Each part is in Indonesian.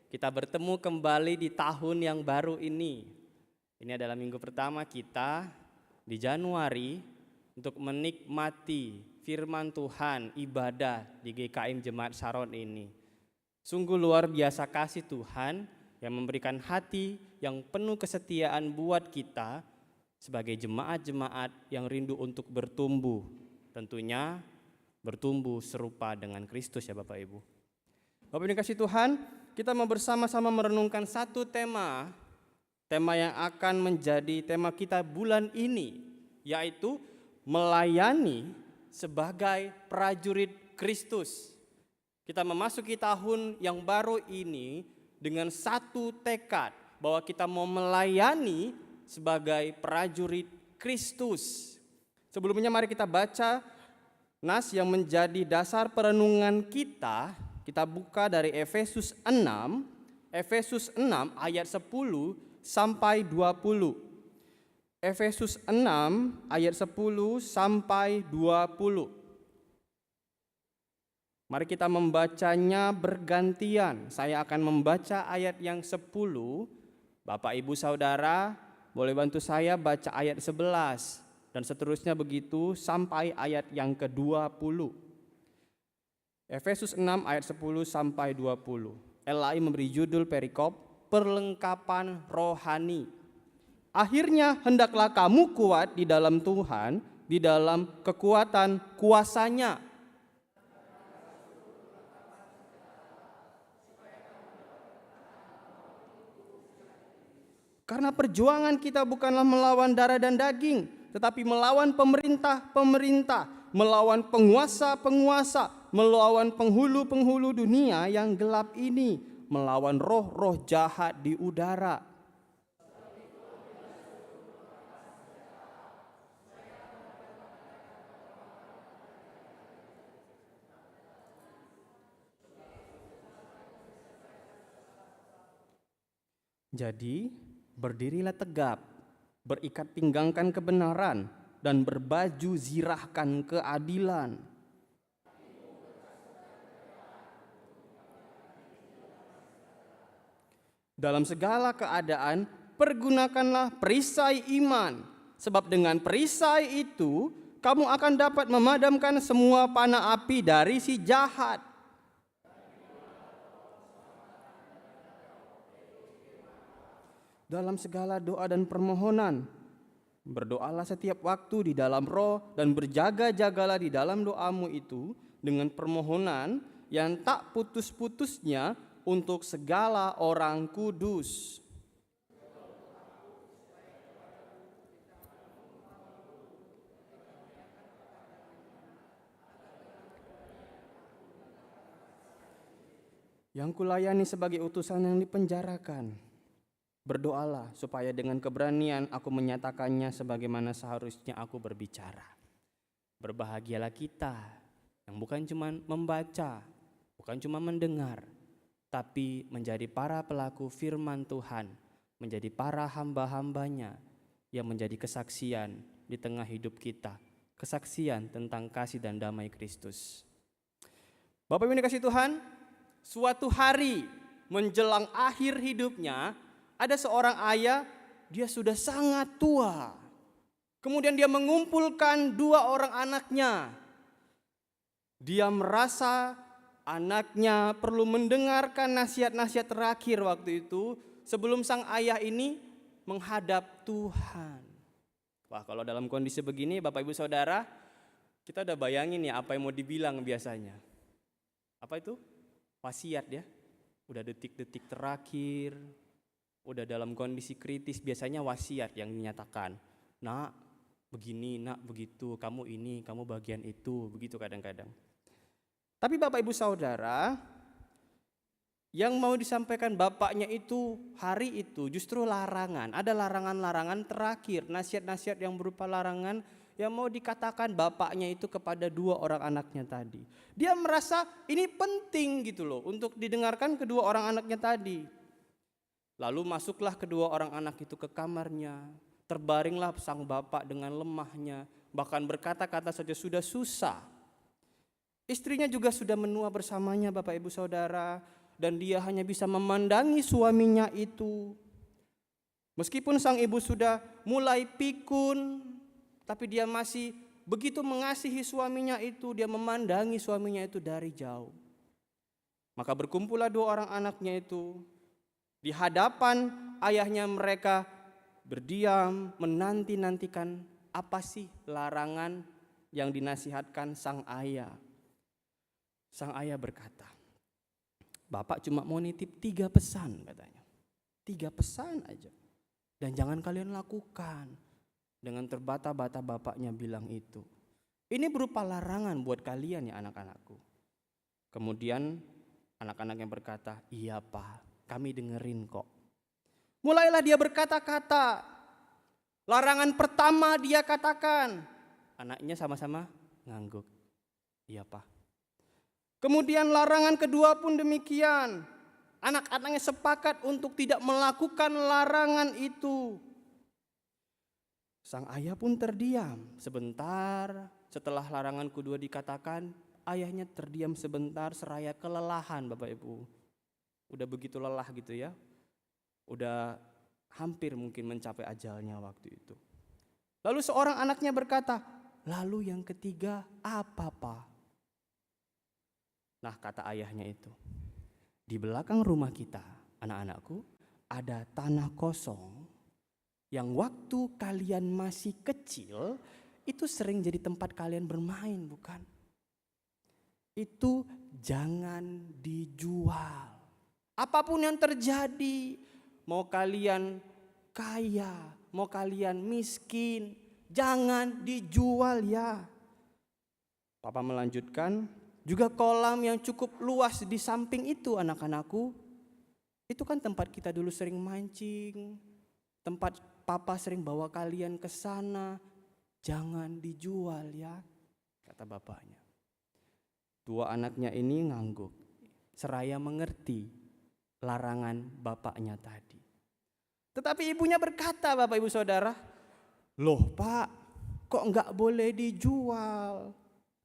Kita bertemu kembali di tahun yang baru ini. Ini adalah minggu pertama kita di Januari untuk menikmati firman Tuhan, ibadah di GKM Jemaat Saron ini. Sungguh luar biasa kasih Tuhan yang memberikan hati yang penuh kesetiaan buat kita sebagai jemaat-jemaat yang rindu untuk bertumbuh. Tentunya bertumbuh serupa dengan Kristus ya Bapak Ibu. Bapak Ibu dikasih Tuhan, kita mau bersama-sama merenungkan satu tema yang akan menjadi tema kita bulan ini, yaitu melayani sebagai prajurit Kristus. Kita memasuki tahun yang baru ini dengan satu tekad bahwa kita mau melayani sebagai prajurit Kristus. Sebelumnya mari kita baca nas yang menjadi dasar perenungan kita. Kita buka dari Efesus 6 ayat 10 sampai 20. Efesus 6 ayat 10 sampai 20. Mari kita membacanya bergantian. Saya akan membaca ayat yang 10. Bapak Ibu Saudara boleh bantu saya baca ayat 11 dan seterusnya begitu sampai ayat yang ke-20. Efesus 6 ayat 10 sampai 20. LAI memberi judul perikop perlengkapan rohani. Akhirnya hendaklah kamu kuat di dalam Tuhan, di dalam kekuatan kuasa-Nya. Karena perjuangan kita bukanlah melawan darah dan daging, tetapi melawan pemerintah-pemerintah, melawan penguasa-penguasa, melawan penghulu-penghulu dunia yang gelap ini, melawan roh-roh jahat di udara. Jadi, berdirilah tegap, berikat pinggangkan kebenaran, dan berbaju zirahkan keadilan. Dalam segala keadaan, pergunakanlah perisai iman, sebab dengan perisai itu, kamu akan dapat memadamkan semua panah api dari si jahat. Dalam segala doa dan permohonan, berdoalah setiap waktu di dalam roh dan berjaga-jagalah di dalam doamu itu dengan permohonan yang tak putus-putusnya untuk segala orang kudus. Yang kulayani sebagai utusan yang dipenjarakan. Berdoalah supaya dengan keberanian aku menyatakannya sebagaimana seharusnya aku berbicara. Berbahagialah kita yang bukan cuma membaca, bukan cuma mendengar, tapi menjadi para pelaku firman Tuhan, menjadi para hamba-hambanya yang menjadi kesaksian di tengah hidup kita, kesaksian tentang kasih dan damai Kristus. Bapak Ibu dikasih Tuhan, suatu hari menjelang akhir hidupnya, ada seorang ayah, dia sudah sangat tua. Kemudian dia mengumpulkan 2 orang anaknya. Dia merasa anaknya perlu mendengarkan nasihat-nasihat terakhir waktu itu sebelum sang ayah ini menghadap Tuhan. Wah, kalau dalam kondisi begini Bapak Ibu Saudara, kita udah bayangin ya apa yang mau dibilang biasanya. Apa itu? Wasiat ya. Udah detik-detik terakhir. Udah dalam kondisi kritis, biasanya wasiat yang dinyatakan. Nak, begini, nak, begitu, kamu ini, kamu bagian itu, begitu kadang-kadang. Tapi Bapak Ibu Saudara, yang mau disampaikan bapaknya itu hari itu justru larangan. Ada larangan-larangan terakhir, nasihat-nasihat yang berupa larangan yang mau dikatakan bapaknya itu kepada 2 orang anaknya tadi. Dia merasa ini penting gitu loh untuk didengarkan kedua orang anaknya tadi. Lalu masuklah kedua orang anak itu ke kamarnya, terbaringlah sang bapak dengan lemahnya, bahkan berkata-kata saja sudah susah. Istrinya juga sudah menua bersamanya Bapak Ibu Saudara, dan dia hanya bisa memandangi suaminya itu. Meskipun sang ibu sudah mulai pikun, tapi dia masih begitu mengasihi suaminya itu, dia memandangi suaminya itu dari jauh. Maka berkumpullah dua orang anaknya itu di hadapan ayahnya, mereka berdiam menanti-nantikan apa sih larangan yang dinasihatkan sang ayah. Sang ayah berkata, "Bapak cuma mau nitip 3 pesan," katanya. 3 pesan aja. Dan jangan kalian lakukan. Dengan terbata-bata bapaknya bilang itu. Ini berupa larangan buat kalian ya anak-anakku. Kemudian anak-anaknya berkata, "Iya Pak, kami dengerin kok." Mulailah dia berkata-kata. Larangan pertama dia katakan. Anaknya sama-sama ngangguk. "Iya Pak." Kemudian larangan kedua pun demikian. Anak-anaknya sepakat untuk tidak melakukan larangan itu. Sang ayah pun terdiam sebentar. Setelah larangan kedua dikatakan, ayahnya terdiam sebentar seraya kelelahan, Bapak Ibu. Udah begitu lelah gitu ya. Udah hampir mungkin mencapai ajalnya waktu itu. Lalu seorang anaknya berkata, "Lalu yang ketiga apa, Pak?" Nah, kata ayahnya itu, "Di belakang rumah kita, anak-anakku, ada tanah kosong yang waktu kalian masih kecil itu sering jadi tempat kalian bermain, bukan? Itu jangan dijual. Apapun yang terjadi, mau kalian kaya, mau kalian miskin, jangan dijual ya." Papa melanjutkan, "Juga kolam yang cukup luas di samping itu, anak-anakku, itu kan tempat kita dulu sering mancing, tempat Papa sering bawa kalian ke sana, jangan dijual ya," kata bapaknya. Dua anaknya ini ngangguk, seraya mengerti larangan bapaknya tadi. Tetapi ibunya berkata, Bapak Ibu Saudara, "Loh Pak, kok enggak boleh dijual?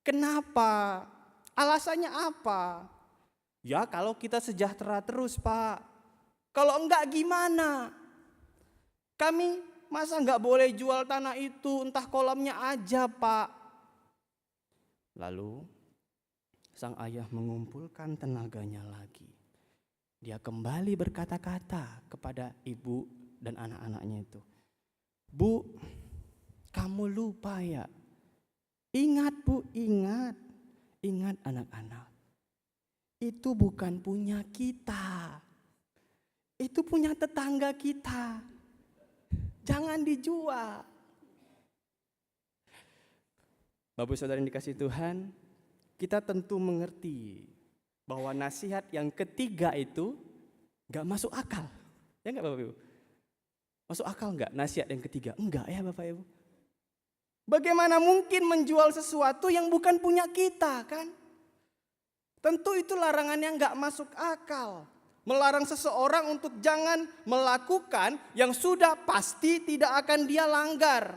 Kenapa? Alasannya apa?" "Ya kalau kita sejahtera terus Pak. Kalau enggak gimana? Kami masa enggak boleh jual tanah itu, entah kolamnya aja Pak." Lalu sang ayah mengumpulkan tenaganya lagi. Dia kembali berkata-kata kepada ibu dan anak-anaknya itu, "Bu, kamu lupa ya? Ingat Bu, ingat. Ingat anak-anak. Itu bukan punya kita. Itu punya tetangga kita. Jangan dijual." Bapak Saudara yang dikasihi Tuhan, kita tentu mengerti bahwa nasihat yang ketiga itu gak masuk akal. Ya enggak Bapak Ibu? Masuk akal enggak nasihat yang ketiga? Enggak ya Bapak Ibu. Bagaimana mungkin menjual sesuatu yang bukan punya kita, kan? Tentu itu larangan yang gak masuk akal. Melarang seseorang untuk jangan melakukan yang sudah pasti tidak akan dia langgar.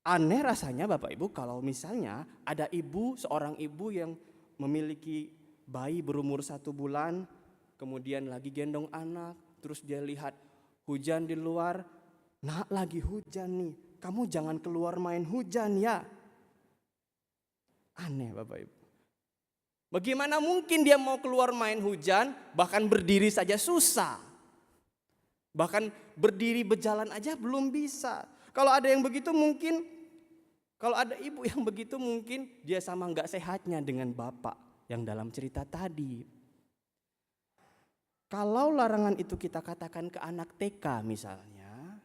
Aneh rasanya Bapak Ibu kalau misalnya ada seorang ibu yang memiliki bayi berumur 1 bulan, kemudian lagi gendong anak, terus dia lihat hujan di luar, "Nak, lagi hujan nih, kamu jangan keluar main hujan ya." Aneh Bapak Ibu. Bagaimana mungkin dia mau keluar main hujan, bahkan berdiri saja susah. Bahkan berdiri berjalan aja belum bisa. Kalau ada yang begitu mungkin, kalau ada ibu yang begitu mungkin dia sama gak sehatnya dengan bapak yang dalam cerita tadi. Kalau larangan itu kita katakan ke anak TK misalnya,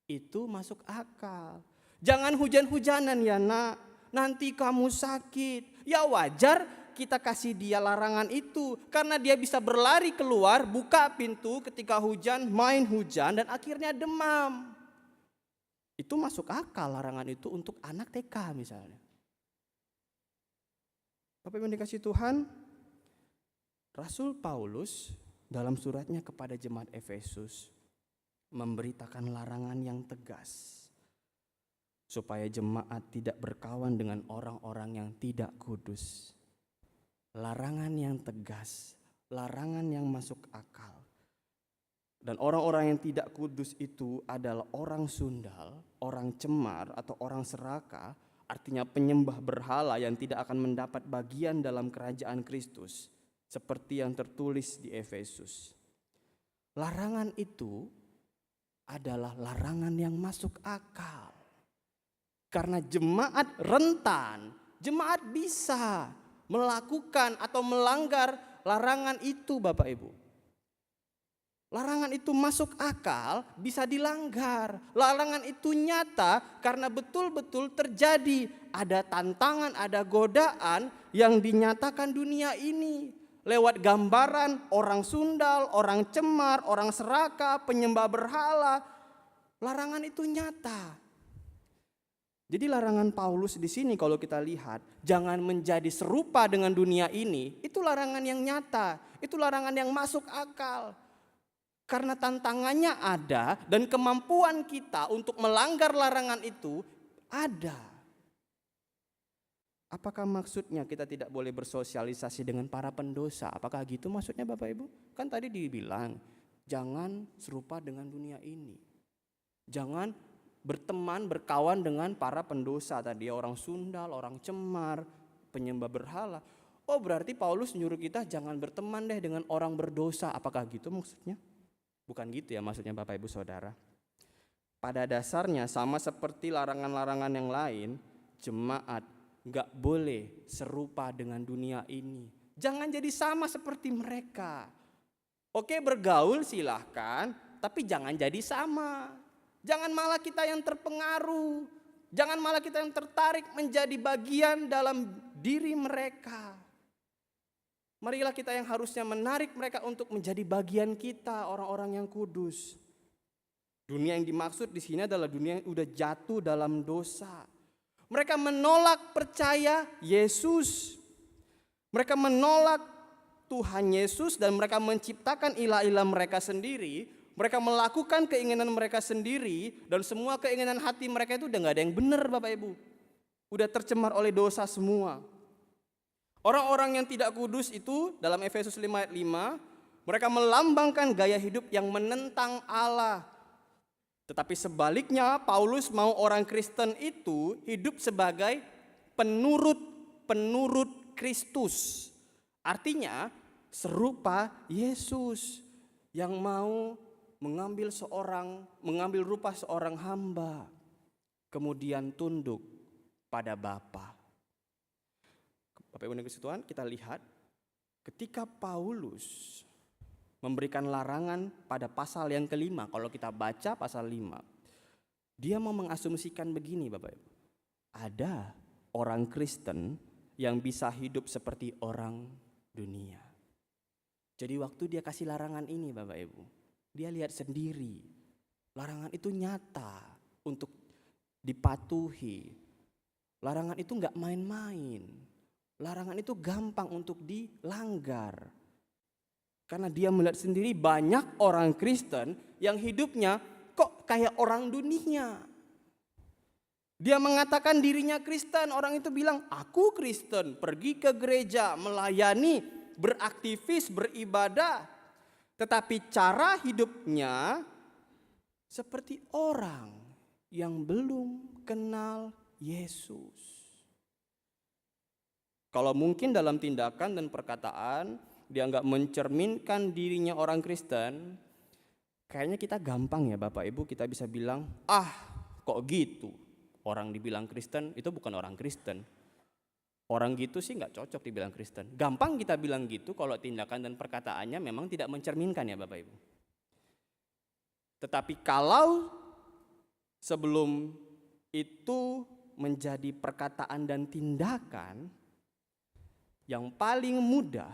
itu masuk akal. "Jangan hujan-hujanan ya nak, nanti kamu sakit." Ya wajar kita kasih dia larangan itu, karena dia bisa berlari keluar, buka pintu ketika hujan, main hujan, dan akhirnya demam. Itu masuk akal larangan itu untuk anak TK misalnya. Bapak Ibu yang dikasihi Tuhan, Rasul Paulus dalam suratnya kepada jemaat Efesus memberitakan larangan yang tegas supaya jemaat tidak berkawan dengan orang-orang yang tidak kudus. Larangan yang tegas, larangan yang masuk akal. Dan orang-orang yang tidak kudus itu adalah orang sundal, orang cemar, atau orang serakah, artinya penyembah berhala yang tidak akan mendapat bagian dalam kerajaan Kristus, seperti yang tertulis di Efesus. Larangan itu adalah larangan yang masuk akal. Karena jemaat rentan, jemaat bisa melakukan atau melanggar larangan itu, Bapak Ibu. Larangan itu masuk akal, bisa dilanggar. Larangan itu nyata karena betul-betul terjadi. Ada tantangan, ada godaan yang dinyatakan dunia ini. Lewat gambaran orang sundal, orang cemar, orang serakah, penyembah berhala. Larangan itu nyata. Jadi larangan Paulus di sini kalau kita lihat, jangan menjadi serupa dengan dunia ini. Itu larangan yang nyata, itu larangan yang masuk akal. Karena tantangannya ada dan kemampuan kita untuk melanggar larangan itu ada. Apakah maksudnya kita tidak boleh bersosialisasi dengan para pendosa? Apakah gitu maksudnya Bapak Ibu? Kan tadi dibilang jangan serupa dengan dunia ini. Jangan berteman, berkawan dengan para pendosa tadi, orang sundal, orang cemar, penyembah berhala. Oh berarti Paulus nyuruh kita jangan berteman deh dengan orang berdosa. Apakah gitu maksudnya? Bukan gitu ya maksudnya Bapak Ibu Saudara. Pada dasarnya sama seperti larangan-larangan yang lain, jemaat gak boleh serupa dengan dunia ini. Jangan jadi sama seperti mereka. Oke bergaul silahkan, tapi jangan jadi sama. Jangan malah kita yang terpengaruh. Jangan malah kita yang tertarik menjadi bagian dalam diri mereka. Marilah kita yang harusnya menarik mereka untuk menjadi bagian kita, orang-orang yang kudus. Dunia yang dimaksud di sini adalah dunia yang udah jatuh dalam dosa. Mereka menolak percaya Yesus. Mereka menolak Tuhan Yesus dan mereka menciptakan ilah-ilah mereka sendiri. Mereka melakukan keinginan mereka sendiri dan semua keinginan hati mereka itu udah gak ada yang benar Bapak Ibu. Udah tercemar oleh dosa semua. Orang-orang yang tidak kudus itu dalam Efesus 5 ayat 5, mereka melambangkan gaya hidup yang menentang Allah. Tetapi sebaliknya Paulus mau orang Kristen itu hidup sebagai penurut Kristus. Artinya serupa Yesus yang mau mengambil rupa seorang hamba, kemudian tunduk pada Bapa. Bapak Ibu Tuhan, kita lihat ketika Paulus memberikan larangan pada pasal yang kelima, kalau kita baca pasal 5, dia mau mengasumsikan begini Bapak Ibu. Ada orang Kristen yang bisa hidup seperti orang dunia. Jadi waktu dia kasih larangan ini Bapak Ibu, dia lihat sendiri larangan itu nyata untuk dipatuhi. Larangan itu gak main-main. Larangan itu gampang untuk dilanggar. Karena dia melihat sendiri banyak orang Kristen yang hidupnya kok kayak orang dunia. Dia mengatakan dirinya Kristen, orang itu bilang aku Kristen, pergi ke gereja, melayani, beraktivis, beribadah. Tetapi cara hidupnya seperti orang yang belum kenal Yesus. Kalau mungkin dalam tindakan dan perkataan dia nggak mencerminkan dirinya orang Kristen, kayaknya kita gampang ya Bapak Ibu kita bisa bilang, kok gitu, orang dibilang Kristen itu bukan orang Kristen. Orang gitu sih nggak cocok dibilang Kristen. Gampang kita bilang gitu kalau tindakan dan perkataannya memang tidak mencerminkan ya Bapak Ibu. Tetapi kalau sebelum itu menjadi perkataan dan tindakan, yang paling mudah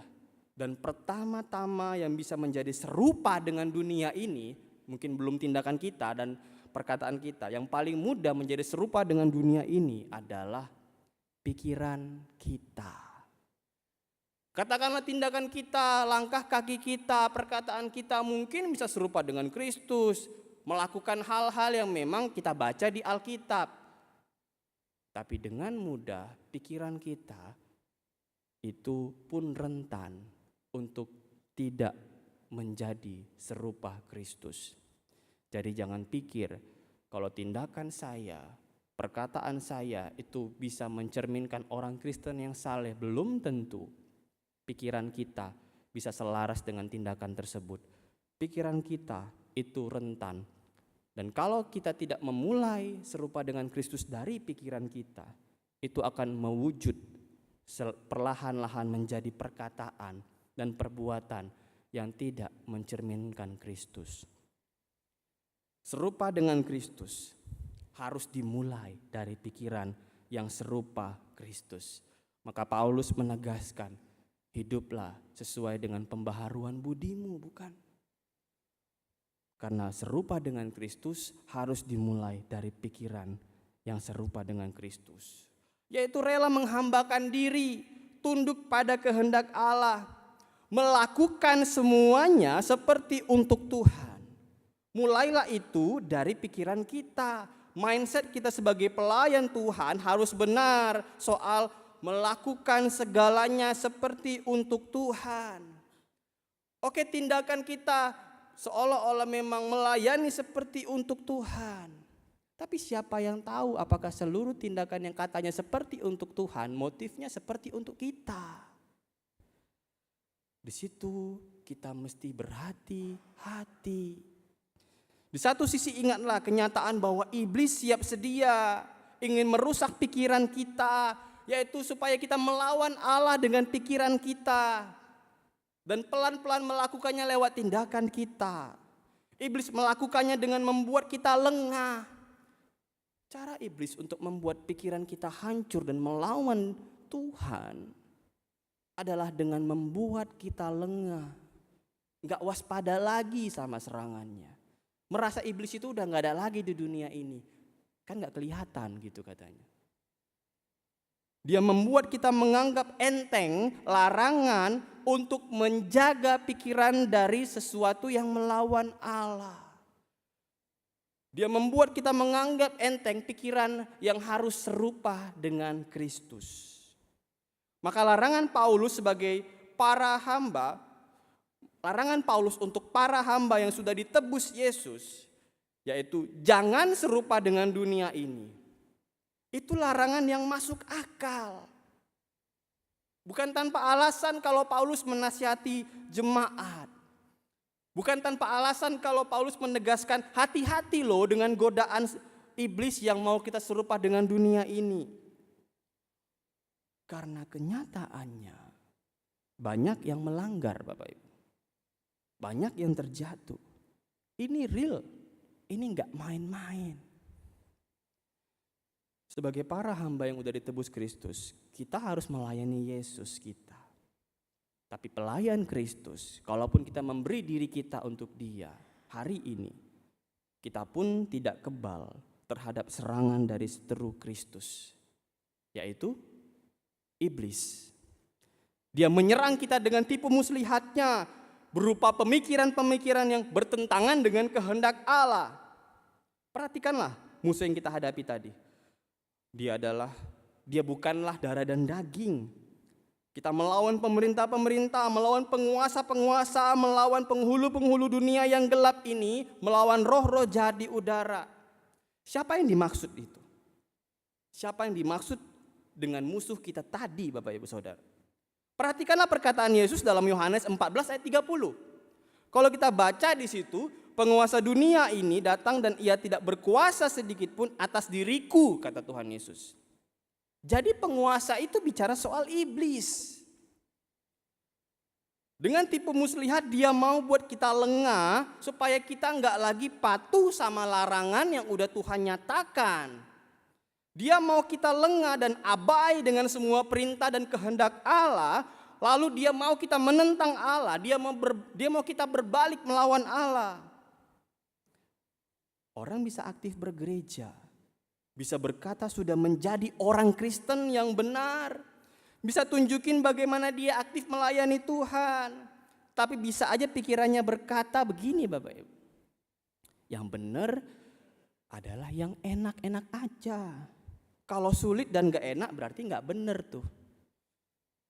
dan pertama-tama yang bisa menjadi serupa dengan dunia ini, mungkin belum tindakan kita dan perkataan kita, yang paling mudah menjadi serupa dengan dunia ini adalah pikiran kita. Katakanlah tindakan kita, langkah kaki kita, perkataan kita mungkin bisa serupa dengan Kristus, melakukan hal-hal yang memang kita baca di Alkitab. Tapi dengan mudah pikiran kita itu pun rentan untuk tidak menjadi serupa Kristus. Jadi jangan pikir kalau tindakan saya, perkataan saya itu bisa mencerminkan orang Kristen yang saleh. Belum tentu pikiran kita bisa selaras dengan tindakan tersebut. Pikiran kita itu rentan. Dan kalau kita tidak memulai serupa dengan Kristus dari pikiran kita, itu akan mewujud perlahan-lahan menjadi perkataan dan perbuatan yang tidak mencerminkan Kristus. Serupa dengan Kristus harus dimulai dari pikiran yang serupa Kristus. Maka Paulus menegaskan, hiduplah sesuai dengan pembaharuan budimu, bukan? Karena serupa dengan Kristus harus dimulai dari pikiran yang serupa dengan Kristus. Yaitu rela menghambakan diri, tunduk pada kehendak Allah, melakukan semuanya seperti untuk Tuhan. Mulailah itu dari pikiran kita. Mindset kita sebagai pelayan Tuhan harus benar soal melakukan segalanya seperti untuk Tuhan. Oke, tindakan kita seolah-olah memang melayani seperti untuk Tuhan. Tapi siapa yang tahu apakah seluruh tindakan yang katanya seperti untuk Tuhan, motifnya seperti untuk kita? Di situ kita mesti berhati-hati. Di satu sisi ingatlah kenyataan bahwa iblis siap sedia ingin merusak pikiran kita, yaitu supaya kita melawan Allah dengan pikiran kita dan pelan-pelan melakukannya lewat tindakan kita. Iblis melakukannya dengan membuat kita lengah. Cara iblis untuk membuat pikiran kita hancur dan melawan Tuhan adalah dengan membuat kita lengah, gak waspada lagi sama serangannya. Merasa iblis itu udah gak ada lagi di dunia ini. Kan gak kelihatan gitu katanya. Dia membuat kita menganggap enteng larangan untuk menjaga pikiran dari sesuatu yang melawan Allah. Dia membuat kita menganggap enteng pikiran yang harus serupa dengan Kristus. Maka larangan Paulus sebagai para hamba, larangan Paulus untuk para hamba yang sudah ditebus Yesus, yaitu jangan serupa dengan dunia ini. Itu larangan yang masuk akal. Bukan tanpa alasan kalau Paulus menasihati jemaat. Bukan tanpa alasan kalau Paulus menegaskan hati-hati loh dengan godaan iblis yang mau kita serupa dengan dunia ini. Karena kenyataannya banyak yang melanggar, Bapak Ibu. Banyak yang terjatuh. Ini real, ini gak main-main. Sebagai para hamba yang udah ditebus Kristus, kita harus melayani Yesus kita. Tapi pelayan Kristus, kalaupun kita memberi diri kita untuk Dia, hari ini kita pun tidak kebal terhadap serangan dari seteru Kristus, yaitu iblis. Dia menyerang kita dengan tipu muslihatnya, berupa pemikiran-pemikiran yang bertentangan dengan kehendak Allah. Perhatikanlah musuh yang kita hadapi tadi. Dia bukanlah darah dan daging. Kita melawan pemerintah-pemerintah, melawan penguasa-penguasa, melawan penghulu-penghulu dunia yang gelap ini, melawan roh-roh jahat di udara. Siapa yang dimaksud itu? Siapa yang dimaksud dengan musuh kita tadi, Bapak Ibu Saudara? Perhatikanlah perkataan Yesus dalam Yohanes 14 ayat 30. Kalau kita baca di situ, penguasa dunia ini datang dan ia tidak berkuasa sedikit pun atas diriku, kata Tuhan Yesus. Jadi penguasa itu bicara soal iblis. Dengan tipu muslihat dia mau buat kita lengah supaya kita nggak lagi patuh sama larangan yang udah Tuhan nyatakan. Dia mau kita lengah dan abai dengan semua perintah dan kehendak Allah. Lalu dia mau kita menentang Allah. Dia mau kita berbalik melawan Allah. Orang bisa aktif bergereja. Bisa berkata sudah menjadi orang Kristen yang benar. Bisa tunjukin bagaimana dia aktif melayani Tuhan. Tapi bisa aja pikirannya berkata begini, Bapak Ibu. Yang benar adalah yang enak-enak aja. Kalau sulit dan gak enak berarti gak benar tuh.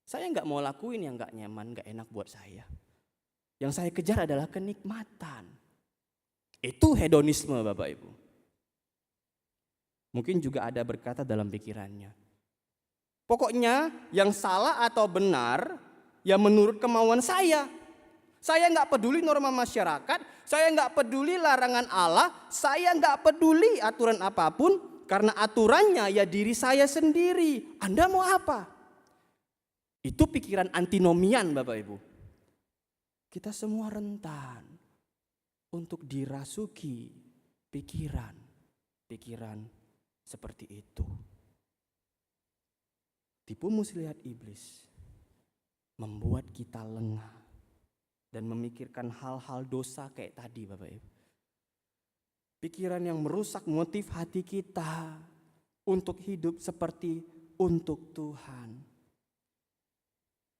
Saya gak mau lakuin yang gak nyaman, gak enak buat saya. Yang saya kejar adalah kenikmatan. Itu hedonisme Bapak Ibu. Mungkin juga ada berkata dalam pikirannya, pokoknya yang salah atau benar ya menurut kemauan saya. Saya nggak peduli norma masyarakat, saya nggak peduli larangan Allah, saya nggak peduli aturan apapun, karena aturannya ya diri saya sendiri. Anda mau apa? Itu pikiran antinomian Bapak Ibu. Kita semua rentan untuk dirasuki pikiran seperti itu. Tipu muslihat iblis membuat kita lengah dan memikirkan hal-hal dosa kayak tadi Bapak Ibu. Pikiran yang merusak motif hati kita untuk hidup seperti untuk Tuhan.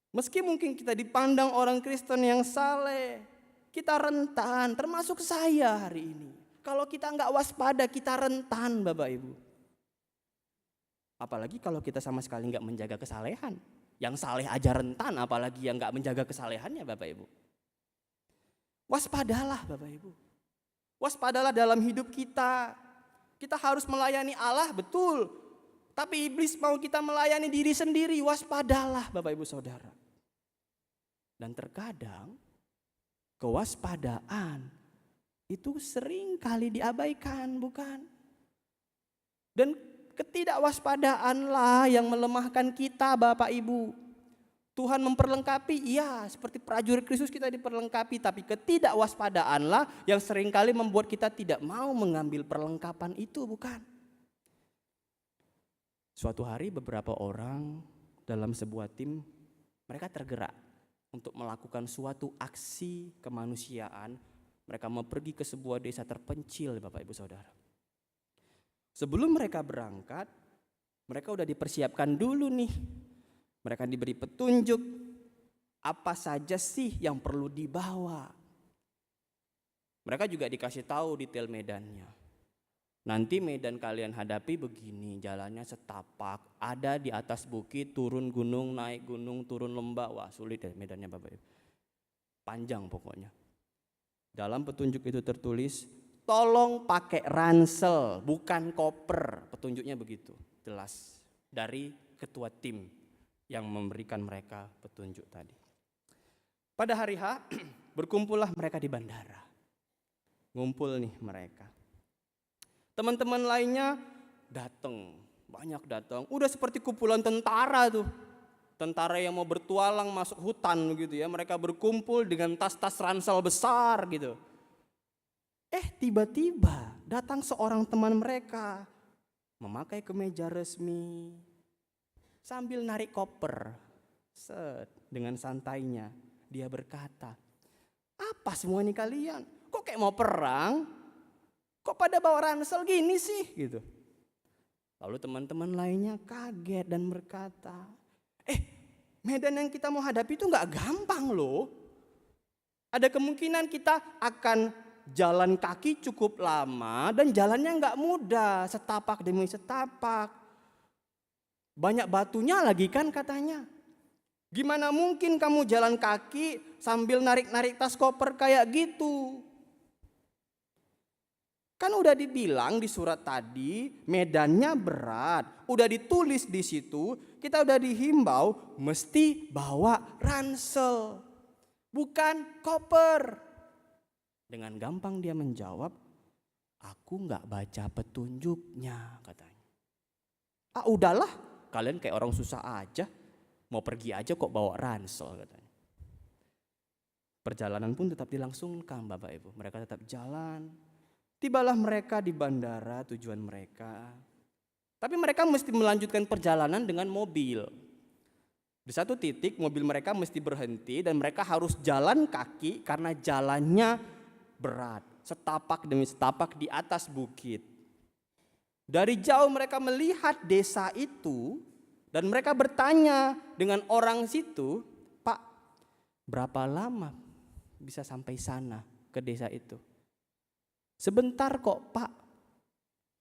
Meski mungkin kita dipandang orang Kristen yang saleh, kita rentan, termasuk saya hari ini. Kalau kita nggak waspada, kita rentan Bapak Ibu. Apalagi kalau kita sama sekali nggak menjaga kesalehan. Yang saleh aja rentan, apalagi yang nggak menjaga kesalehannya Bapak Ibu. Waspadalah Bapak Ibu. Waspadalah dalam hidup kita. Kita harus melayani Allah, betul. Tapi iblis mau kita melayani diri sendiri. Waspadalah Bapak Ibu Saudara. Dan terkadang kewaspadaan itu sering kali diabaikan, bukan? Dan ketidakwaspadaanlah yang melemahkan kita Bapak Ibu. Tuhan memperlengkapi, iya seperti prajurit Kristus kita diperlengkapi. Tapi ketidakwaspadaanlah yang seringkali membuat kita tidak mau mengambil perlengkapan itu, bukan? Suatu hari beberapa orang dalam sebuah tim, mereka tergerak untuk melakukan suatu aksi kemanusiaan. Mereka mau pergi ke sebuah desa terpencil Bapak Ibu Saudara. Sebelum mereka berangkat, mereka udah dipersiapkan dulu nih. Mereka diberi petunjuk apa saja sih yang perlu dibawa. Mereka juga dikasih tahu detail medannya. Nanti medan kalian hadapi begini, jalannya setapak, ada di atas bukit, turun gunung, naik gunung, turun lembah. Wah sulit ya medannya Bapak Ibu. Panjang pokoknya. Dalam petunjuk itu tertulis, tolong pakai ransel, bukan koper. Petunjuknya begitu, jelas. Dari ketua tim yang memberikan mereka petunjuk tadi. Pada hari H, berkumpullah mereka di bandara. Ngumpul nih mereka. Teman-teman lainnya datang, banyak datang. Udah seperti kumpulan tentara tuh. Tentara yang mau bertualang masuk hutan gitu ya. Mereka berkumpul dengan tas-tas ransel besar gitu. Tiba-tiba datang seorang teman mereka memakai kemeja resmi sambil narik koper. Dengan santainya dia berkata, apa semua ini kalian? Kok kayak mau perang? Kok pada bawa ransel gini sih? Gitu. Lalu teman-teman lainnya kaget dan berkata, medan yang kita mau hadapi itu gak gampang loh. Ada kemungkinan kita akan jalan kaki cukup lama dan jalannya gak mudah, setapak demi setapak. Banyak batunya lagi kan katanya. Gimana mungkin kamu jalan kaki sambil narik-narik tas koper kayak gitu? Kan udah dibilang di surat tadi medannya berat, udah ditulis di situ, kita udah dihimbau mesti bawa ransel, bukan koper. Dengan gampang dia menjawab, aku nggak baca petunjuknya katanya. Udahlah, kalian kayak orang susah aja, mau pergi aja kok bawa ransel katanya. Perjalanan pun tetap dilangsungkan Bapak Ibu, mereka tetap jalan. Tibalah mereka di bandara tujuan mereka. Tapi mereka mesti melanjutkan perjalanan dengan mobil. Di satu titik mobil mereka mesti berhenti dan mereka harus jalan kaki karena jalannya berat. Setapak demi setapak di atas bukit. Dari jauh mereka melihat desa itu dan mereka bertanya dengan orang situ, Pak, berapa lama bisa sampai sana ke desa itu? Sebentar kok Pak,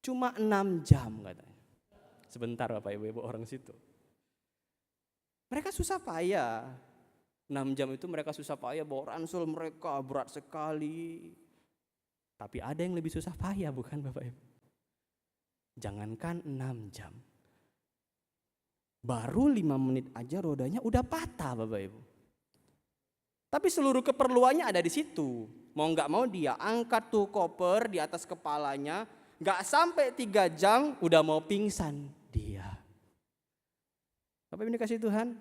cuma 6 jam katanya. Sebentar Bapak Ibu orang situ. Mereka susah payah 6 jam itu mereka susah payah bawa ransel mereka, berat sekali. Tapi ada yang lebih susah payah, bukan Bapak Ibu? Jangankan 6 jam. Baru 5 menit aja rodanya udah patah Bapak Ibu. Tapi seluruh keperluannya ada di situ. Mau gak mau dia angkat tuh koper di atas kepalanya. Gak sampai 3 jam udah mau pingsan dia. Bapak Ibu dikasih Tuhan,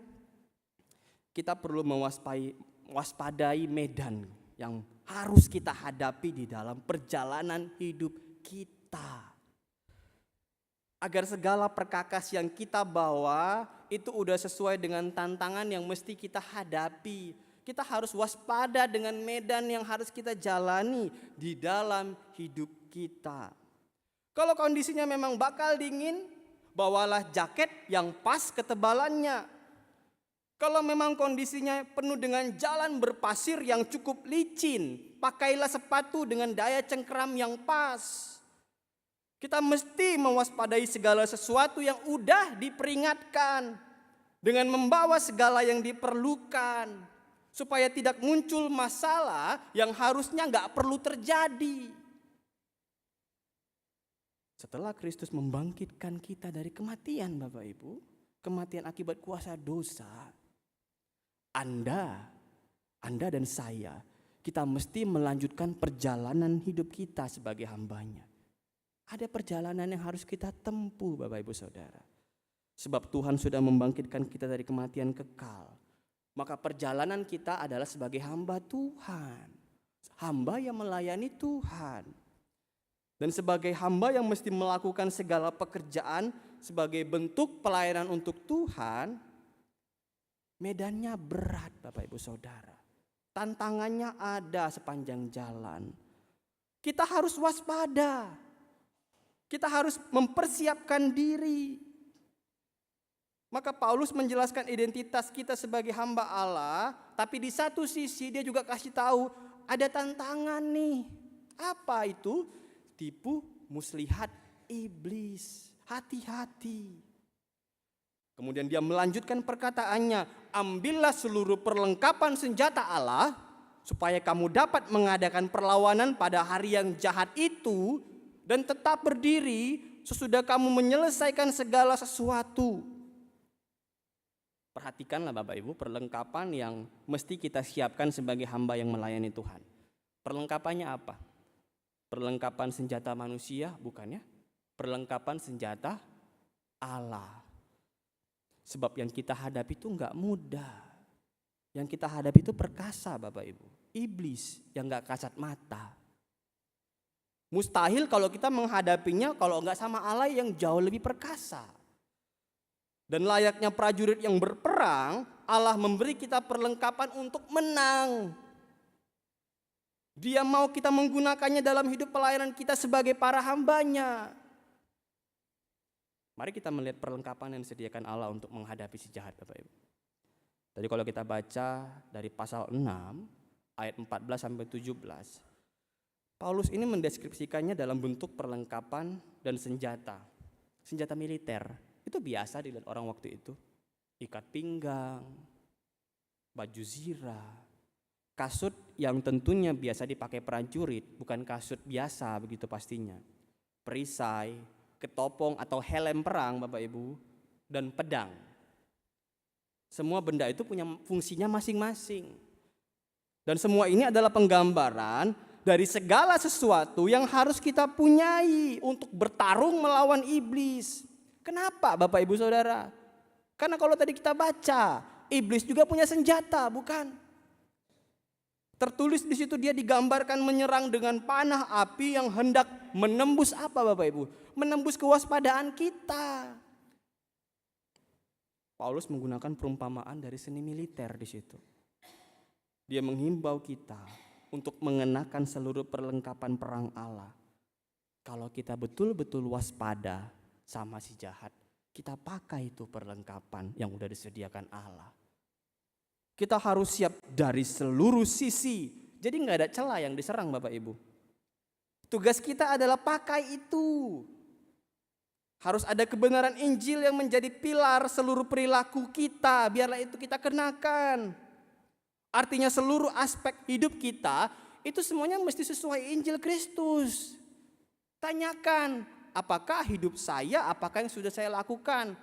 kita perlu mewaspadai medan yang harus kita hadapi di dalam perjalanan hidup kita. Agar segala perkakas yang kita bawa itu udah sesuai dengan tantangan yang mesti kita hadapi. Kita harus waspada dengan medan yang harus kita jalani di dalam hidup kita. Kalau kondisinya memang bakal dingin, bawalah jaket yang pas ketebalannya. Kalau memang kondisinya penuh dengan jalan berpasir yang cukup licin, pakailah sepatu dengan daya cengkeram yang pas. Kita mesti mewaspadai segala sesuatu yang udah diperingatkan dengan membawa segala yang diperlukan supaya tidak muncul masalah yang harusnya nggak perlu terjadi. Setelah Kristus membangkitkan kita dari kematian Bapak Ibu, kematian akibat kuasa dosa, Anda dan saya, kita mesti melanjutkan perjalanan hidup kita sebagai hambanya. Ada perjalanan yang harus kita tempuh Bapak Ibu Saudara. Sebab Tuhan sudah membangkitkan kita dari kematian kekal. Maka perjalanan kita adalah sebagai hamba Tuhan. Hamba yang melayani Tuhan. Dan sebagai hamba yang mesti melakukan segala pekerjaan sebagai bentuk pelayanan untuk Tuhan, medannya berat Bapak Ibu Saudara. Tantangannya ada sepanjang jalan. Kita harus waspada. Kita harus mempersiapkan diri. Maka Paulus menjelaskan identitas kita sebagai hamba Allah, tapi di satu sisi dia juga kasih tahu ada tantangan nih. Apa itu? Tipu muslihat iblis. Hati-hati. Kemudian dia melanjutkan perkataannya, ambillah seluruh perlengkapan senjata Allah supaya kamu dapat mengadakan perlawanan pada hari yang jahat itu dan tetap berdiri sesudah kamu menyelesaikan segala sesuatu. Perhatikanlah Bapak Ibu perlengkapan yang mesti kita siapkan sebagai hamba yang melayani Tuhan. Perlengkapannya apa? Perlengkapan senjata manusia bukan ya? Perlengkapan senjata Allah. Sebab yang kita hadapi itu enggak mudah. Yang kita hadapi itu perkasa Bapak Ibu. Iblis yang enggak kasat mata. Mustahil kalau kita menghadapinya kalau enggak sama Allah yang jauh lebih perkasa. Dan layaknya prajurit yang berperang, Allah memberi kita perlengkapan untuk menang. Dia mau kita menggunakannya dalam hidup pelayanan kita sebagai para hambanya. Mari kita melihat perlengkapan yang disediakan Allah untuk menghadapi si jahat Bapak Ibu. Tadi kalau kita baca dari pasal 6 ayat 14 sampai 17. Paulus ini mendeskripsikannya dalam bentuk perlengkapan dan senjata. Senjata militer, itu biasa dilihat orang waktu itu. Ikat pinggang, baju zirah, kasut yang tentunya biasa dipakai prajurit, bukan kasut biasa begitu pastinya. Perisai, ketopong atau helm perang Bapak Ibu, dan pedang. Semua benda itu punya fungsinya masing-masing. Dan semua ini adalah penggambaran dari segala sesuatu yang harus kita punyai untuk bertarung melawan iblis. Kenapa Bapak Ibu Saudara? Karena kalau tadi kita baca, iblis juga punya senjata, bukan? Tertulis di situ dia digambarkan menyerang dengan panah api yang hendak menembus apa Bapak Ibu? Menembus kewaspadaan kita. Paulus menggunakan perumpamaan dari seni militer di situ. Dia menghimbau kita untuk mengenakan seluruh perlengkapan perang Allah. Kalau kita betul-betul waspada sama si jahat, kita pakai itu perlengkapan yang udah disediakan Allah. Kita harus siap dari seluruh sisi. Jadi gak ada celah yang diserang Bapak Ibu. Tugas kita adalah pakai itu. Harus ada kebenaran Injil yang menjadi pilar seluruh perilaku kita. Biarlah itu kita kenakan. Artinya seluruh aspek hidup kita itu semuanya mesti sesuai Injil Kristus. Tanyakan, apakah hidup saya, apakah yang sudah saya lakukan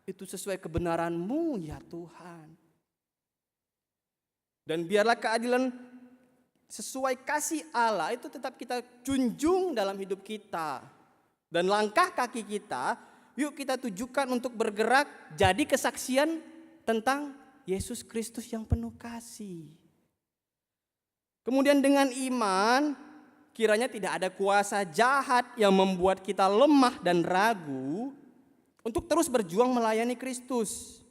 itu sesuai kebenaran-Mu ya Tuhan. Dan biarlah keadilan sesuai kasih Allah itu tetap kita junjung dalam hidup kita. Dan langkah kaki kita, yuk kita tujukan untuk bergerak jadi kesaksian tentang Yesus Kristus yang penuh kasih. Kemudian dengan iman, kiranya tidak ada kuasa jahat yang membuat kita lemah dan ragu untuk terus berjuang melayani Kristus.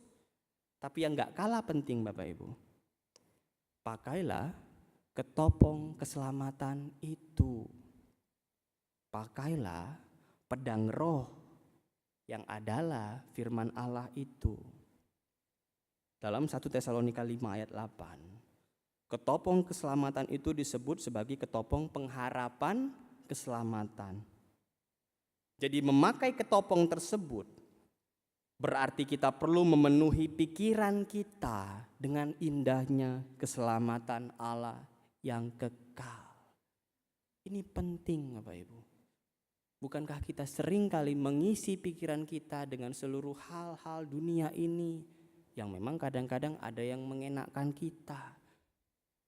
Tapi yang gak kalah penting Bapak Ibu, pakailah ketopong keselamatan itu. Pakailah pedang roh yang adalah firman Allah itu. Dalam 1 Tesalonika 5 ayat 8, ketopong keselamatan itu disebut sebagai ketopong pengharapan keselamatan. Jadi memakai ketopong tersebut berarti kita perlu memenuhi pikiran kita dengan indahnya keselamatan Allah yang kekal. Ini penting Bapak Ibu. Bukankah kita sering kali mengisi pikiran kita dengan seluruh hal-hal dunia ini yang memang kadang-kadang ada yang mengenakkan kita.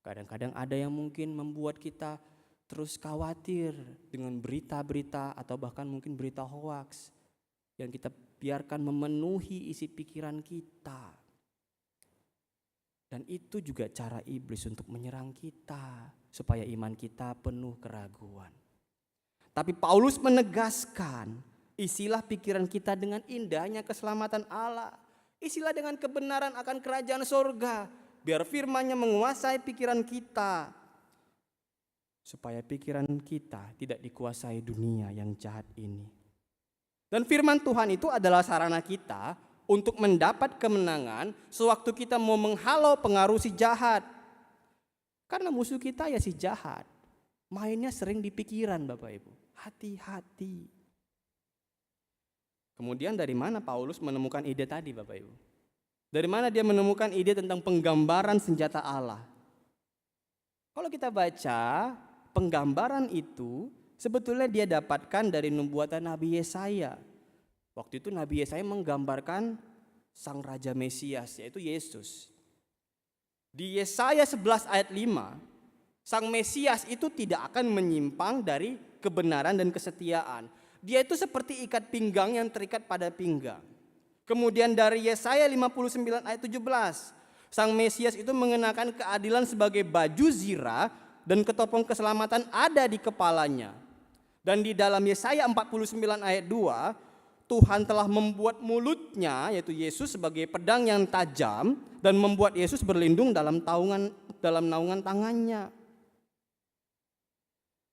Kadang-kadang ada yang mungkin membuat kita terus khawatir dengan berita-berita atau bahkan mungkin berita hoaks yang kita biarkan memenuhi isi pikiran kita. Dan itu juga cara iblis untuk menyerang kita supaya iman kita penuh keraguan. Tapi Paulus menegaskan, isilah pikiran kita dengan indahnya keselamatan Allah. Isilah dengan kebenaran akan kerajaan sorga. Biar firman-Nya menguasai pikiran kita. Supaya pikiran kita tidak dikuasai dunia yang jahat ini. Dan firman Tuhan itu adalah sarana kita untuk mendapat kemenangan sewaktu kita mau menghalau pengaruh si jahat. Karena musuh kita ya si jahat. Mainnya sering di pikiran Bapak Ibu. Hati-hati. Kemudian dari mana Paulus menemukan ide tadi Bapak Ibu? Dari mana dia menemukan ide tentang penggambaran senjata Allah? Kalau kita baca, penggambaran itu sebetulnya dia dapatkan dari nubuatan Nabi Yesaya. Waktu itu Nabi Yesaya menggambarkan sang Raja Mesias, yaitu Yesus. Di Yesaya 11 ayat 5, sang Mesias itu tidak akan menyimpang dari kebenaran dan kesetiaan. Dia itu seperti ikat pinggang yang terikat pada pinggang. Kemudian dari Yesaya 59 ayat 17, sang Mesias itu mengenakan keadilan sebagai baju zirah dan ketopong keselamatan ada di kepalanya. Dan di dalam Yesaya 49 ayat 2, Tuhan telah membuat mulutnya, yaitu Yesus, sebagai pedang yang tajam dan membuat Yesus berlindung dalam naungan tangannya.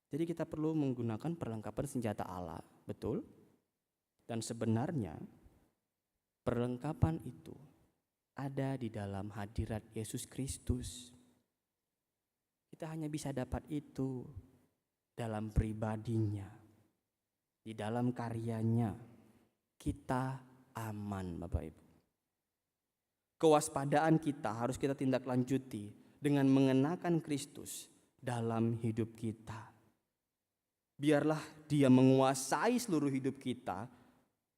Jadi kita perlu menggunakan perlengkapan senjata Allah, betul? Dan sebenarnya perlengkapan itu ada di dalam hadirat Yesus Kristus. Kita hanya bisa dapat itu dalam pribadinya, di dalam karyanya. Kita aman Bapak Ibu. Kewaspadaan kita harus kita tindak lanjuti dengan mengenakan Kristus dalam hidup kita. Biarlah Dia menguasai seluruh hidup kita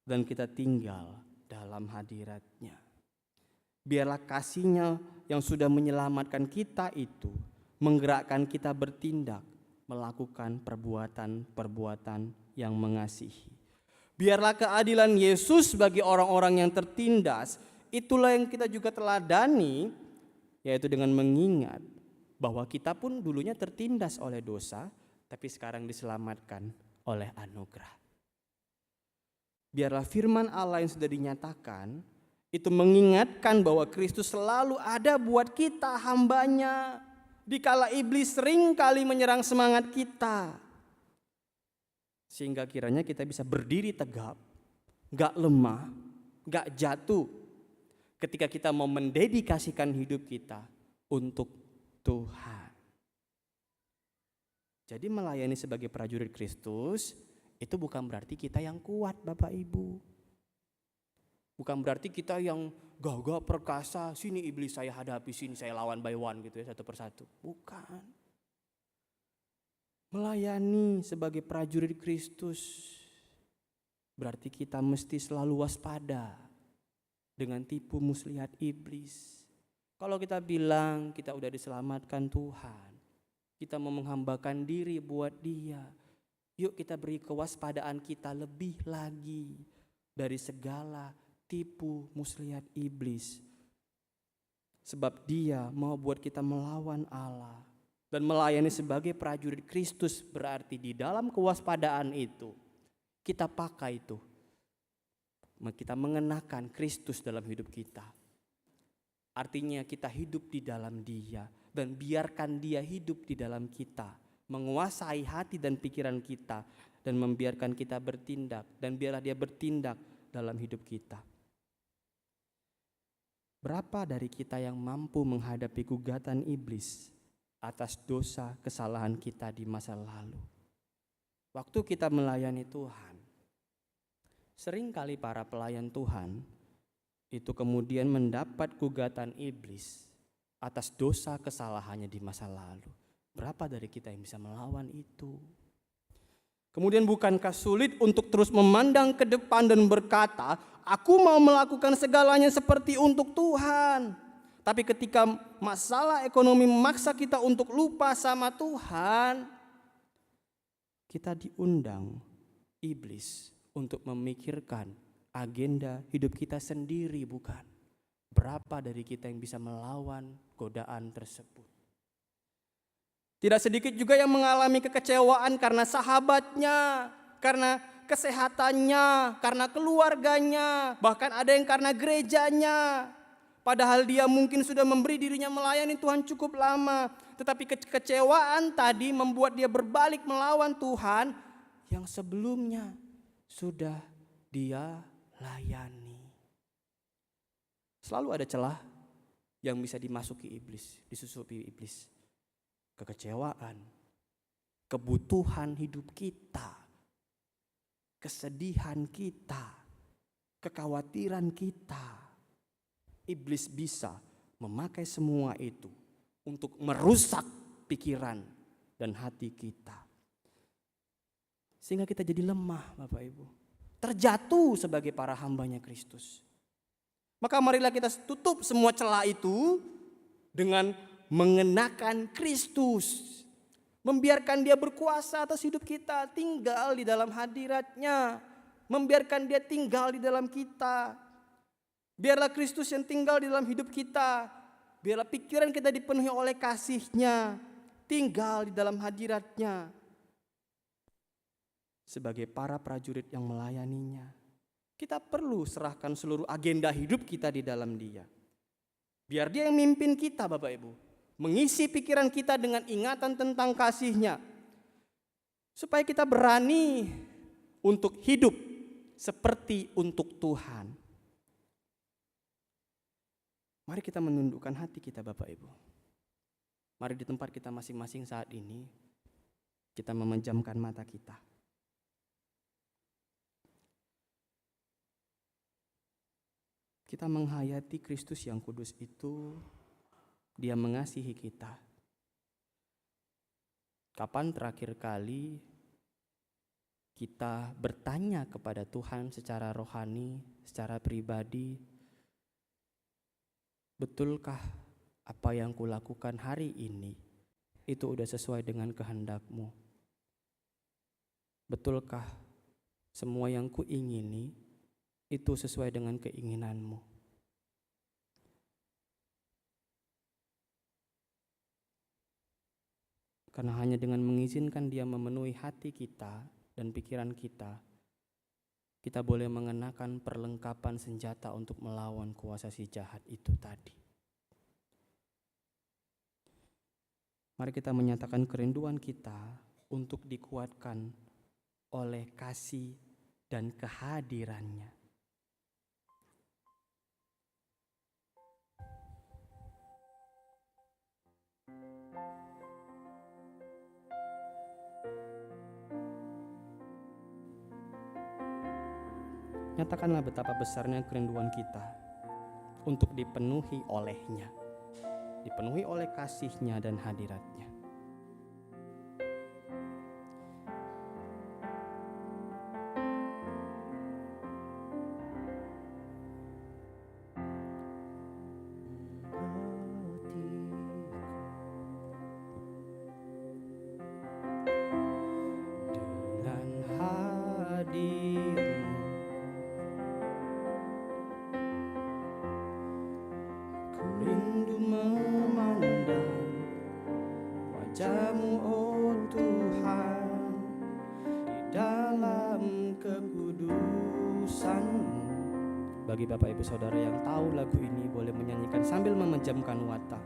dan kita tinggal dalam hadirat-Nya. Biarlah kasih-Nya yang sudah menyelamatkan kita itu menggerakkan kita bertindak, melakukan perbuatan-perbuatan yang mengasihi. Biarlah keadilan Yesus bagi orang-orang yang tertindas, itulah yang kita juga teladani, yaitu dengan mengingat bahwa kita pun dulunya tertindas oleh dosa, tapi sekarang diselamatkan oleh anugerah. Biarlah firman Allah yang sudah dinyatakan itu mengingatkan bahwa Kristus selalu ada buat kita hambanya. Dikala iblis sering kali menyerang semangat kita. Sehingga kiranya kita bisa berdiri tegap, gak lemah, gak jatuh. Ketika kita mau mendedikasikan hidup kita untuk Tuhan. Jadi melayani sebagai prajurit Kristus itu bukan berarti kita yang kuat Bapak Ibu. Bukan berarti kita yang gagah perkasa, sini iblis saya hadapi, sini saya lawan by one gitu ya, satu persatu. Bukan. Melayani sebagai prajurit Kristus berarti kita mesti selalu waspada dengan tipu muslihat iblis. Kalau kita bilang kita udah diselamatkan Tuhan, kita mau menghambakan diri buat Dia, yuk kita beri kewaspadaan kita lebih lagi dari segala tipu muslihat iblis. Sebab dia mau buat kita melawan Allah. Dan melayani sebagai prajurit Kristus berarti di dalam kewaspadaan itu kita pakai itu. Kita mengenakan Kristus dalam hidup kita. Artinya kita hidup di dalam Dia dan biarkan Dia hidup di dalam kita, menguasai hati dan pikiran kita dan membiarkan kita bertindak, dan biarlah Dia bertindak dalam hidup kita. Berapa dari kita yang mampu menghadapi gugatan iblis atas dosa kesalahan kita di masa lalu? Waktu kita melayani Tuhan, seringkali para pelayan Tuhan itu kemudian mendapat gugatan iblis atas dosa kesalahannya di masa lalu. Berapa dari kita yang bisa melawan itu? Kemudian bukankah sulit untuk terus memandang ke depan dan berkata, aku mau melakukan segalanya seperti untuk Tuhan. Tapi ketika masalah ekonomi memaksa kita untuk lupa sama Tuhan, kita diundang iblis untuk memikirkan agenda hidup kita sendiri, bukan? Berapa dari kita yang bisa melawan godaan tersebut? Tidak sedikit juga yang mengalami kekecewaan karena sahabatnya, karena kesehatannya, karena keluarganya, bahkan ada yang karena gerejanya. Padahal dia mungkin sudah memberi dirinya melayani Tuhan cukup lama, tetapi kekecewaan tadi membuat dia berbalik melawan Tuhan yang sebelumnya sudah dia layani. Selalu ada celah yang bisa dimasuki iblis, disusupi iblis. Kekecewaan, kebutuhan hidup kita, kesedihan kita, kekhawatiran kita. Iblis bisa memakai semua itu untuk merusak pikiran dan hati kita. Sehingga kita jadi lemah, Bapak Ibu. Terjatuh sebagai para hambanya Kristus. Maka marilah kita tutup semua celah itu dengan mengenakan Kristus, membiarkan Dia berkuasa atas hidup kita, tinggal di dalam hadirat-Nya, membiarkan Dia tinggal di dalam kita. Biarlah Kristus yang tinggal di dalam hidup kita, biarlah pikiran kita dipenuhi oleh kasih-Nya, tinggal di dalam hadirat-Nya. Sebagai para prajurit yang melayaninya, kita perlu serahkan seluruh agenda hidup kita di dalam Dia. Biar Dia yang mimpin kita, Bapak Ibu. Mengisi pikiran kita dengan ingatan tentang kasih-Nya. Supaya kita berani untuk hidup seperti untuk Tuhan. Mari kita menundukkan hati kita, Bapak Ibu. Mari di tempat kita masing-masing saat ini, kita memejamkan mata kita. Kita menghayati Kristus yang kudus itu. Dia mengasihi kita. Kapan terakhir kali kita bertanya kepada Tuhan secara rohani, secara pribadi, betulkah apa yang kulakukan hari ini itu udah sesuai dengan kehendak-Mu? Betulkah semua yang kuingini itu sesuai dengan keinginan-Mu? Karena hanya dengan mengizinkan Dia memenuhi hati kita dan pikiran kita, kita boleh mengenakan perlengkapan senjata untuk melawan kuasa si jahat itu tadi. Mari kita menyatakan kerinduan kita untuk dikuatkan oleh kasih dan kehadiran-Nya. Nyatakanlah betapa besarnya kerinduan kita untuk dipenuhi oleh-Nya, dipenuhi oleh kasih-Nya dan hadirat-Nya. Rindu memandang wajah-Mu, oh Tuhan, di dalam kekudusan-Mu. Bagi Bapak Ibu Saudara yang tahu lagu ini boleh menyanyikan sambil memejamkan mata.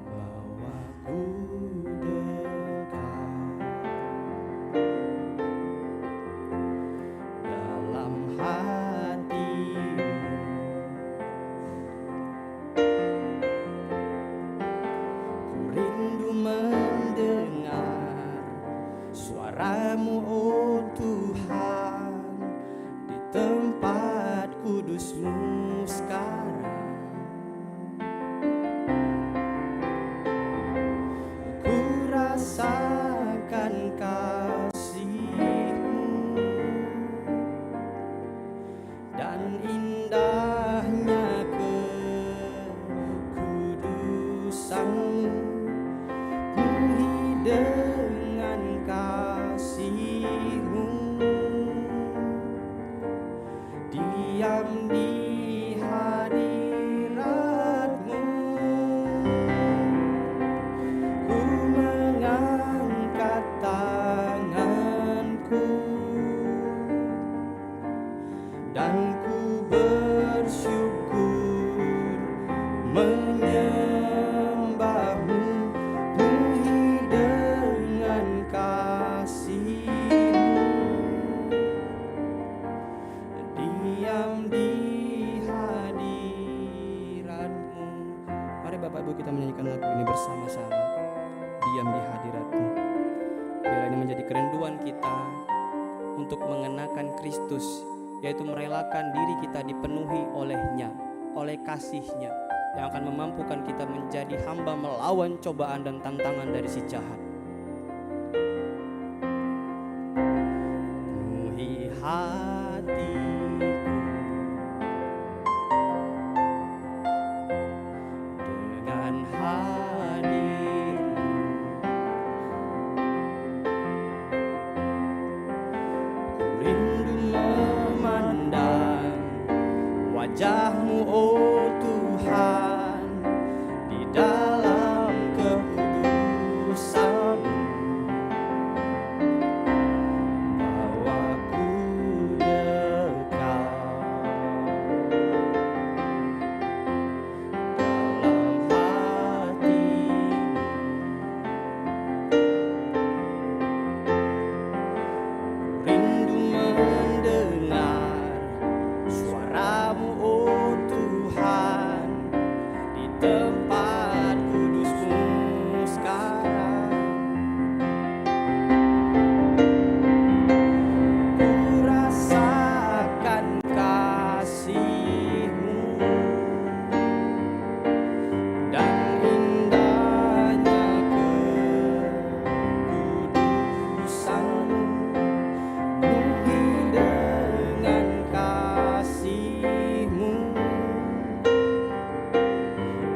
Bahwa ku dekat dalam hati-Mu, rindu mendengar suara-Mu, oh Tuhan, di tempat kudus-Mu sekarang. Ku rasakan kasih-Mu dan indahnya kekudusan-Mu. Dengan kasih-Mu, diam di hadirat-Mu, ku mengangkat tanganku dan ku bersyukur menyembah-Mu. Bapak Ibu, kita menyanyikan lagu ini bersama-sama. Diam di hadirat-Mu. Biar ini menjadi kerinduan kita untuk mengenakan Kristus, yaitu merelakan diri kita dipenuhi oleh-Nya, oleh kasih-Nya, yang akan memampukan kita menjadi hamba melawan cobaan dan tantangan dari si jahat. Penuhi hati wajah-Mu, oh Tuhan, di dalam kekudusan-Mu. Bawa ku dekat dalam hati-Mu, rindu mendengar suara-Mu, oh Tuhan, di tempat kudus-Mu sekarang. Ku rasakan kasih-Mu dan indahnya kekudusan-Mu. Penuhi dengan kasih-Mu,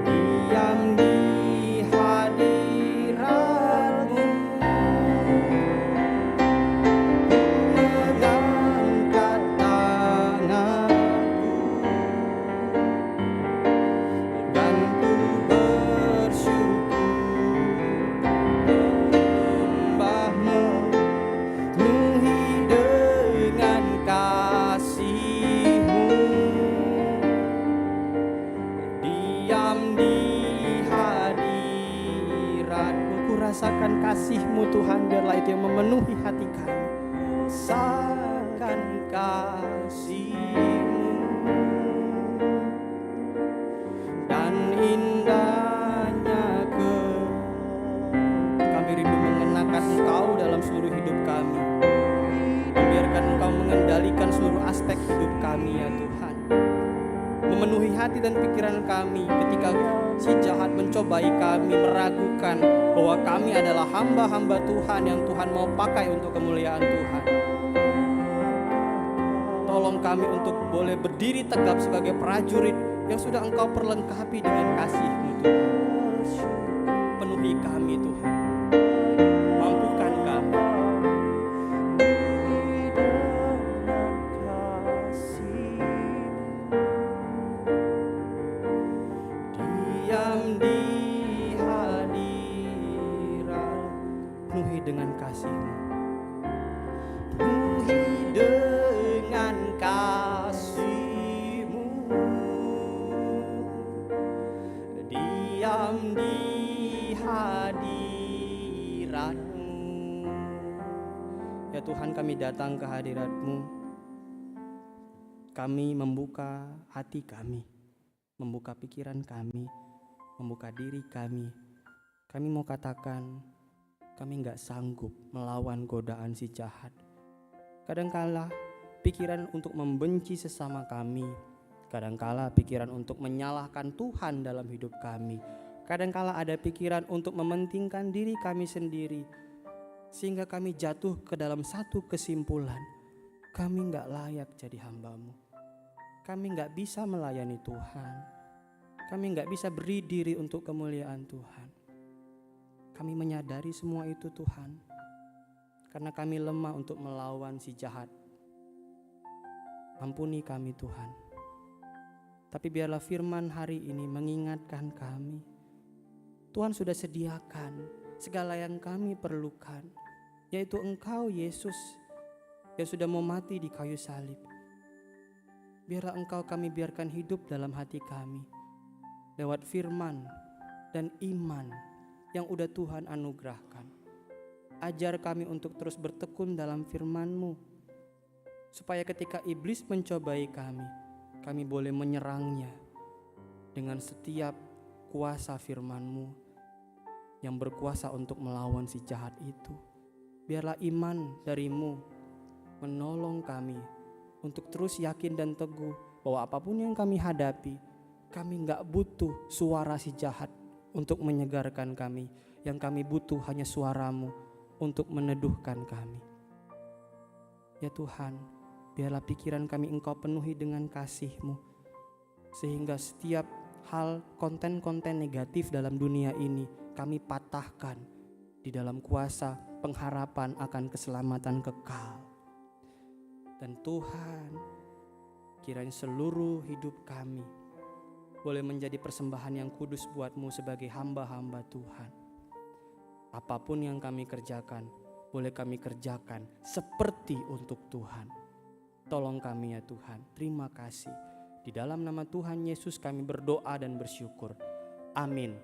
diam di hadirat-Mu, mengangkat tanganku dan ku bersyukur menyembah-Mu. Penuhi dengan kasih-Mu, diam di hadirat-Mu. Ku rasakan kasih-Mu Tuhan, biarlah itu yang memenuhi hati kami. Rasakan kasih-Mu dan indahnya kami rindu mengenakan Engkau dalam seluruh hidup kami. Biarkan Engkau mengendalikan mengendalikan seluruh aspek hidup kami ya Tuhan. Memenuhi hati dan pikiran kami ketika si jahat mencobai kami, meragukan bahwa kami adalah hamba-hamba Tuhan yang Tuhan mau pakai untuk kemuliaan Tuhan. Tolong kami untuk boleh berdiri tegap sebagai prajurit yang sudah Engkau perlengkapi dengan kasih-Mu Tuhan. Penuhi kami Tuhan, mampukan kami. Diam di hadirat, penuhi dengan kasih-Mu. Penuhi dengan kasih-Mu. Diam di hadirat-Mu. Ya Tuhan, kami datang ke hadirat-Mu. Kami membuka hati kami, membuka pikiran kami, membuka diri kami. Kami mau katakan, kami gak sanggup melawan godaan si jahat. Kadangkala pikiran untuk membenci sesama kami, kadangkala pikiran untuk menyalahkan Tuhan dalam hidup kami, kadangkala ada pikiran untuk mementingkan diri kami sendiri, sehingga kami jatuh ke dalam satu kesimpulan, kami gak layak jadi hamba-Mu. Kami gak bisa melayani Tuhan. Kami gak bisa beri diri untuk kemuliaan Tuhan. Kami menyadari semua itu Tuhan, karena kami lemah untuk melawan si jahat. Ampuni kami Tuhan. Tapi biarlah firman hari ini mengingatkan kami, Tuhan sudah sediakan segala yang kami perlukan, yaitu Engkau Yesus yang sudah mau mati di kayu salib. Biarlah Engkau kami biarkan hidup dalam hati kami lewat firman dan iman yang udah Tuhan anugerahkan. Ajar kami untuk terus bertekun dalam firman-Mu, supaya ketika iblis mencobai kami boleh menyerangnya dengan setiap kuasa firman-Mu yang berkuasa untuk melawan si jahat itu. Biarlah iman dari-Mu menolong kami untuk terus yakin dan teguh bahwa apapun yang kami hadapi, kami gak butuh suara si jahat untuk menyegarkan kami. Yang kami butuh hanya suara-Mu untuk meneduhkan kami. Ya Tuhan, biarlah pikiran kami Engkau penuhi dengan kasih-Mu, sehingga setiap hal konten-konten negatif dalam dunia ini kami patahkan di dalam kuasa pengharapan akan keselamatan kekal. Dan Tuhan, kiranya seluruh hidup kami boleh menjadi persembahan yang kudus buat-Mu sebagai hamba-hamba Tuhan. Apapun yang kami kerjakan, boleh kami kerjakan seperti untuk Tuhan. Tolong kami ya Tuhan, terima kasih. Di dalam nama Tuhan Yesus kami berdoa dan bersyukur. Amin.